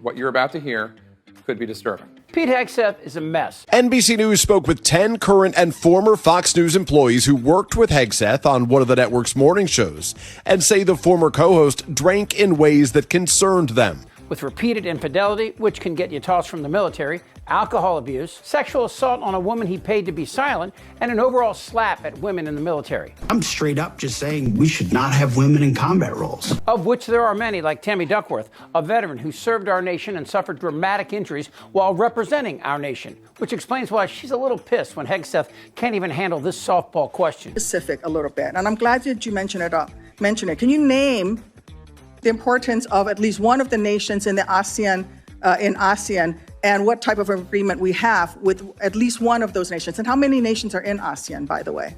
What you're about to hear could be disturbing. Pete Hegseth is a mess. NBC News spoke with 10 current and former Fox News employees who worked with Hegseth on one of the network's morning shows and say the former co-host drank in ways that concerned them. With repeated infidelity, which can get you tossed from the military, alcohol abuse, sexual assault on a woman he paid to be silent, and an overall slap at women in the military. I'm straight up just saying we should not have women in combat roles. Of which there are many, like Tammy Duckworth, a veteran who served our nation and suffered dramatic injuries while representing our nation, which explains why she's a little pissed when Hegseth can't even handle this softball question. Specific a little bit, and I'm glad that you mentioned it. Can you name the importance of at least one of the nations in the ASEAN, and what type of agreement we have with at least one of those nations? And how many nations are in ASEAN, by the way?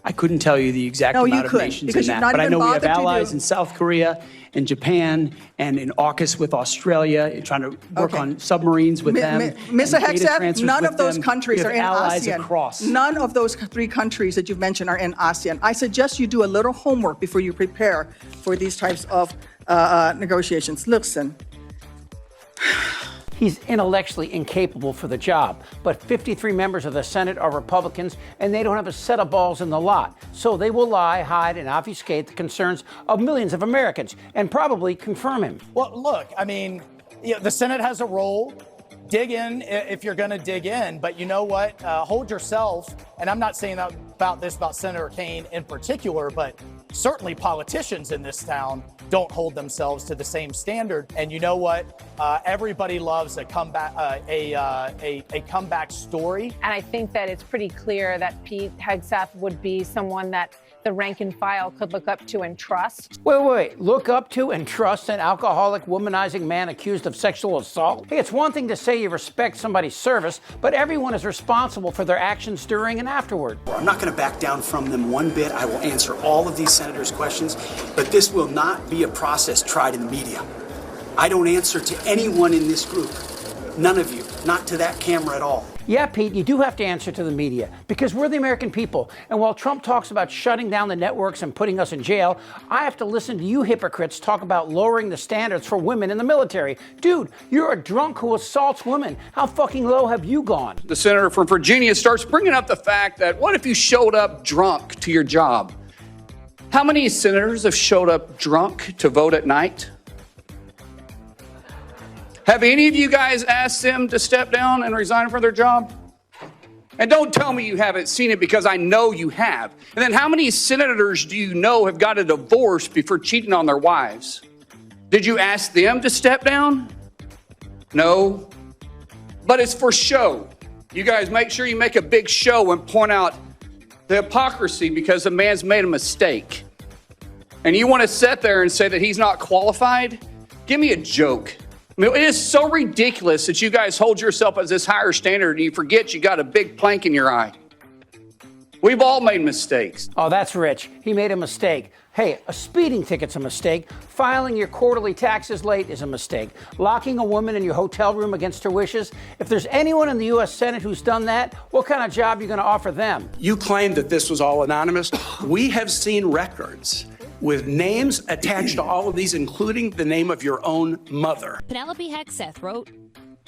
I couldn't tell you the exact amount of nations in that, but I know we have allies in South Korea and Japan and in AUKUS with Australia, trying to work on submarines with them. Mr. Hegseth, none of those countries are in ASEAN. Across. None of those 3 countries that you've mentioned are in ASEAN. I suggest you do a little homework before you prepare for these types of negotiations. Listen. He's intellectually incapable for the job, but 53 members of the Senate are Republicans, and they don't have a set of balls in the lot. So they will lie, hide, and obfuscate the concerns of millions of Americans, and probably confirm him. Well, look, I mean, the Senate has a role. Dig in if you're going to dig in, but you know what? Hold yourself, and I'm not saying that about Senator Kaine in particular, but certainly politicians in this town don't hold themselves to the same standard. And you know what? Everybody loves a comeback, a comeback story. And I think that it's pretty clear that Pete Hegseth would be someone that the rank and file could look up to and trust. Wait. Look up to and trust an alcoholic, womanizing man accused of sexual assault? Hey, it's one thing to say you respect somebody's service, but everyone is responsible for their actions during and afterward. I'm not going to back down from them one bit. I will answer all of these senators' questions, but this will not be a process tried in the media. I don't answer to anyone in this group. None of you. Not to that camera at all. Yeah, Pete, you do have to answer to the media because we're the American people. And while Trump talks about shutting down the networks and putting us in jail, I have to listen to you hypocrites talk about lowering the standards for women in the military. Dude, you're a drunk who assaults women. How fucking low have you gone? The senator from Virginia starts bringing up the fact that what if you showed up drunk to your job? How many senators have showed up drunk to vote at night? Have any of you guys asked them to step down and resign from their job? And don't tell me you haven't seen it because I know you have. And then how many senators do you know have got a divorce before cheating on their wives? Did you ask them to step down? No. But it's for show. You guys make sure you make a big show and point out the hypocrisy because the man's made a mistake. And you want to sit there and say that he's not qualified? Give me a joke. I mean, it is so ridiculous that you guys hold yourself as this higher standard and you forget you got a big plank in your eye. We've all made mistakes. Oh, that's rich. He made a mistake. Hey, a speeding ticket's a mistake. Filing your quarterly taxes late is a mistake. Locking a woman in your hotel room against her wishes. If there's anyone in the U.S. Senate who's done that, what kind of job are you going to offer them? You claim that this was all anonymous. We have seen records with names attached to all of these, including the name of your own mother. Penelope Hegseth wrote,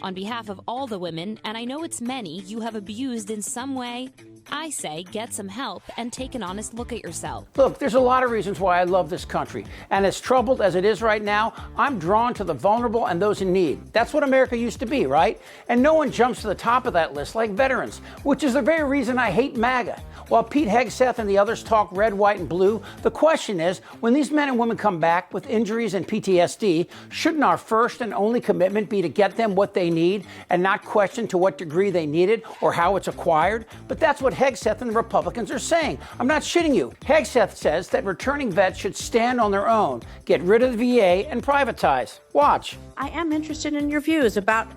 on behalf of all the women, and I know it's many, you have abused in some way, I say get some help and take an honest look at yourself. Look, there's a lot of reasons why I love this country. And as troubled as it is right now, I'm drawn to the vulnerable and those in need. That's what America used to be, right? And no one jumps to the top of that list like veterans, which is the very reason I hate MAGA. While Pete Hegseth and the others talk red, white, and blue, the question is, when these men and women come back with injuries and PTSD, shouldn't our first and only commitment be to get them what they need and not question to what degree they need it or how it's acquired? But that's what Hegseth and the Republicans are saying. I'm not shitting you. Hegseth says that returning vets should stand on their own, get rid of the VA, and privatize. Watch. I am interested in your views about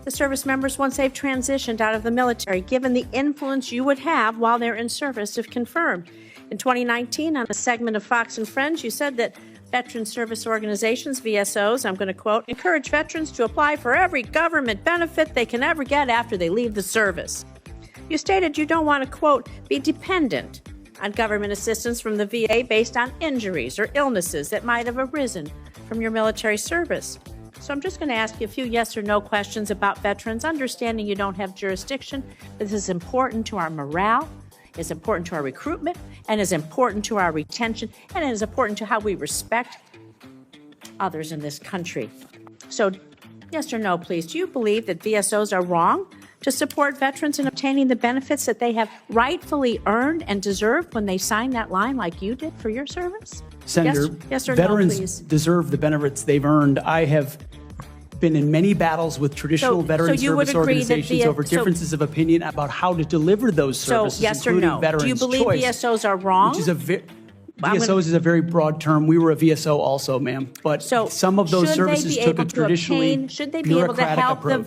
the service members once they've transitioned out of the military, given the influence you would have while they're in service if confirmed. In 2019, on a segment of Fox and Friends, you said that veteran service organizations, VSOs, I'm going to quote, encourage veterans to apply for every government benefit they can ever get after they leave the service. You stated you don't want to, quote, be dependent on government assistance from the VA based on injuries or illnesses that might have arisen from your military service. So I'm just going to ask you a few yes or no questions about veterans, understanding you don't have jurisdiction. This is important to our morale, is important to our recruitment, and is important to our retention, and it is important to how we respect others in this country. So yes or no, please. Do you believe that VSOs are wrong to support veterans in obtaining the benefits that they have rightfully earned and deserved when they signed that line like you did for your service? Senator, yes or veterans no, please. deserve the benefits they've earned. I have been in many battles with traditional veteran service organizations over differences of opinion about how to deliver those services, yes or including no? Veterans Do you believe Choice, VSOs are wrong? Which is VSOs is a very broad term. We were a VSO also, ma'am. But some of those services took a traditionally should they be able to help approach.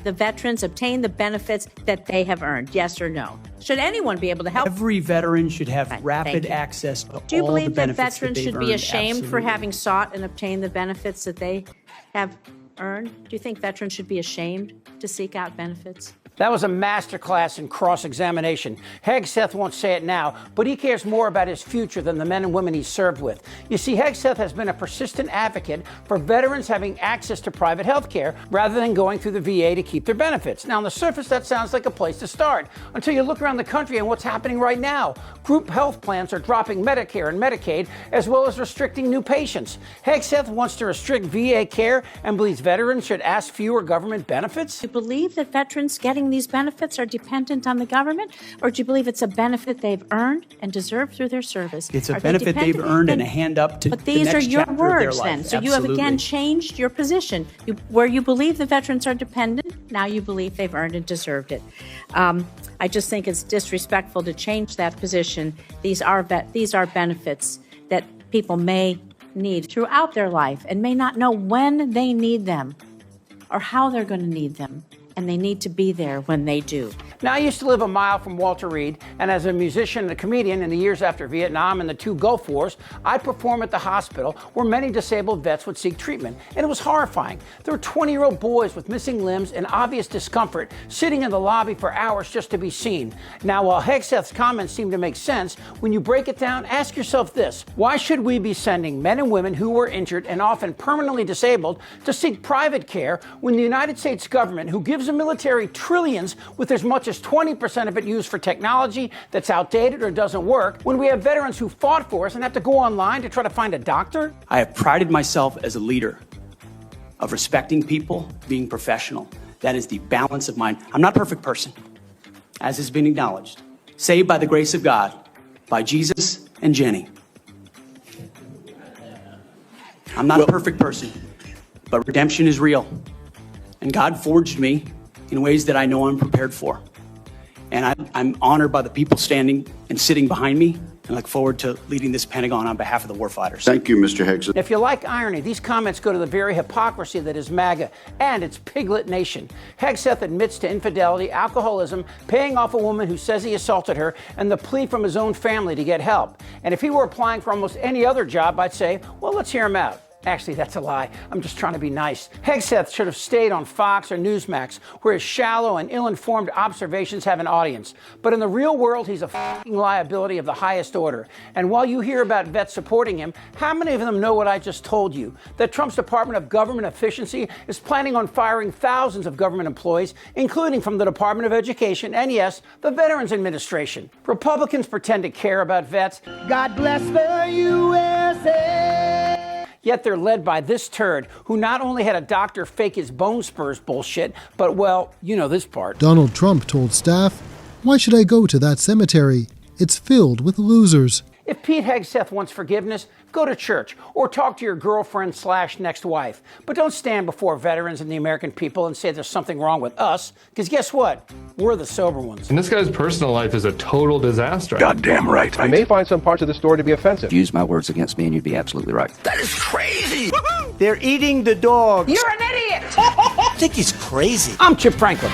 the veterans obtain the benefits that they have earned? Yes or no? Should anyone be able to help? Every veteran should have rapid access to all the benefits Do you believe that that veterans they've should be earned? ashamed for Absolutely. having sought and obtained the benefits that they have earned? Do you think veterans should be ashamed to seek out benefits? That was a masterclass in cross-examination. Hegseth won't say it now, but he cares more about his future than the men and women he served with. You see, Hegseth has been a persistent advocate for veterans having access to private health care rather than going through the VA to keep their benefits. Now, on the surface, that sounds like a place to start, until you look around the country and what's happening right now. Group health plans are dropping Medicare and Medicaid, as well as restricting new patients. Hegseth wants to restrict VA care and believes veterans should ask fewer government benefits. Do you believe that veterans getting these benefits are dependent on the government, or do you believe it's a benefit they've earned and deserved through their service? It's a benefit they've earned and a hand up to But the these next are your chapter of their words life. then. So you Absolutely. have again changed your position. Where you believe the veterans are dependent, now you believe they've earned and deserved it. I just think it's disrespectful to change that position. These are benefits that people may need throughout their life and may not know when they need them or how they're going to need them. And they need to be there when they do. Now, I used to live a mile from Walter Reed, and as a musician and a comedian in the years after Vietnam and the two Gulf Wars, I'd perform at the hospital where many disabled vets would seek treatment. And it was horrifying. There were 20-year-old boys with missing limbs and obvious discomfort sitting in the lobby for hours just to be seen. Now, while Hegseth's comments seem to make sense, when you break it down, ask yourself this: why should we be sending men and women who were injured and often permanently disabled to seek private care when the United States government, who gives the military trillions with as much as 20% of it used for technology that's outdated or doesn't work, when we have veterans who fought for us and have to go online to try to find a doctor? I have prided myself as a leader of respecting people, being professional. That is the balance of mine. I'm not a perfect person, as has been acknowledged. Saved by the grace of God, by Jesus and Jenny. I'm not a perfect person, but redemption is real. And God forged me in ways that I know I'm prepared for. And I'm honored by the people standing and sitting behind me, and look forward to leading this Pentagon on behalf of the warfighters. Thank you, Mr. Hegseth. If you like irony, these comments go to the very hypocrisy that is MAGA and its piglet nation. Hegseth admits to infidelity, alcoholism, paying off a woman who says he assaulted her, and the plea from his own family to get help. And if he were applying for almost any other job, I'd say, well, let's hear him out. Actually, that's a lie. I'm just trying to be nice. Hegseth should have stayed on Fox or Newsmax, where his shallow and ill-informed observations have an audience. But in the real world, he's a f***ing liability of the highest order. And while you hear about vets supporting him, how many of them know what I just told you? That Trump's Department of Government Efficiency is planning on firing thousands of government employees, including from the Department of Education and, yes, the Veterans Administration. Republicans pretend to care about vets. God bless the USA. Yet they're led by this turd who not only had a doctor fake his bone spurs bullshit, but, well, you know this part. Donald Trump told staff, "Why should I go to that cemetery? It's filled with losers." If Pete Hegseth wants forgiveness, go to church or talk to your girlfriend/next wife. But don't stand before veterans and the American people and say there's something wrong with us, because guess what? We're the sober ones. And this guy's personal life is a total disaster. Goddamn right. I may find some parts of the story to be offensive. Use my words against me and you'd be absolutely right. That is crazy. They're eating the dogs. You're an idiot. I think he's crazy. I'm Chip Franklin.